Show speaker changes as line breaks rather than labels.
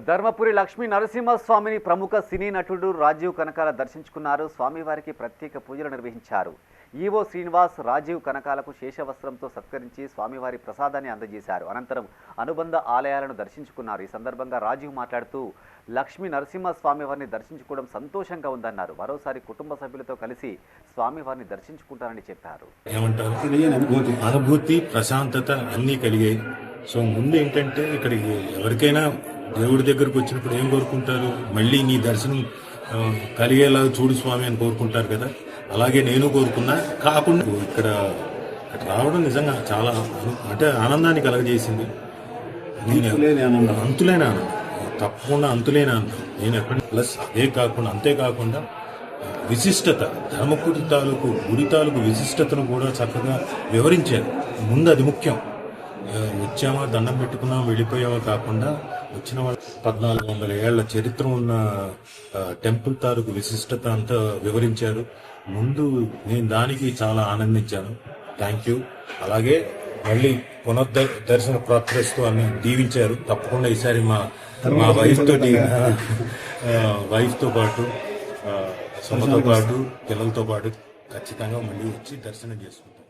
ధర్మపురి లక్ష్మీ నరసింహస్వామిని ప్రముఖ సినీ నటుడు రాజీవ్ కనకాల దర్శించుకున్నారు. స్వామివారికి ప్రత్యేక పూజలు నిర్వహించారు. ఈవో శ్రీనివాస్ రాజీవ్ కనకాలకు శేషవస్త్రంతో సత్కరించి స్వామివారి ప్రసాదాన్ని అందజేశారు. అనంతరం అనుబంధ ఆలయాలను దర్శించుకున్నారు. ఈ సందర్భంగా రాజీవ్ మాట్లాడుతూ లక్ష్మీ నరసింహస్వామివారిని దర్శించుకోవడం సంతోషంగా ఉందన్నారు. మరోసారి కుటుంబ సభ్యులతో కలిసి స్వామివారిని దర్శించుకుంటారని చెప్పారు.
అనుభూతి, ప్రశాంతత అన్నీ కలిగాయి. సో ముందు ఏంటంటే ఇక్కడికి ఎవరికైనా దేవుడి దగ్గరకు వచ్చినప్పుడు ఏం కోరుకుంటారు? మళ్ళీ నీ దర్శనం కలిగేలాగా చూడు స్వామి అని కోరుకుంటారు కదా. అలాగే నేను కోరుకున్నా. కాకుండా ఇక్కడ రావడం నిజంగా చాలా అంటే ఆనందాన్ని కలగజేసింది. అంతులేని ఆనందం, తప్పకుండా అంతులేని ఆనందం. నేను ఎక్కడ ప్లస్ అంతేకాకుండా విశిష్టత, ధర్మపురి తాలూకు గుడి తాలూకు విశిష్టతను కూడా చక్కగా వివరించారు. ముందు అది ముఖ్యం. వచ్చామా, దండం పెట్టుకున్నామా, వెళ్ళిపోయామా కాకుండా వచ్చిన వాళ్ళు 1400 ఏళ్ల చరిత్ర ఉన్న టెంపుల్ తాలూకు విశిష్టత అంతా వివరించారు. ముందు నేను దానికి చాలా ఆనందించాను. Thank you. అలాగే మళ్ళీ పునర్దర్శన ప్రాప్తిస్తూ అని దీవించారు. తప్పకుండా ఈసారి మా వైఫ్తో పాటు సుమతో పాటు పిల్లలతో పాటు ఖచ్చితంగా మళ్ళీ వచ్చి దర్శనం చేసుకుంటాం.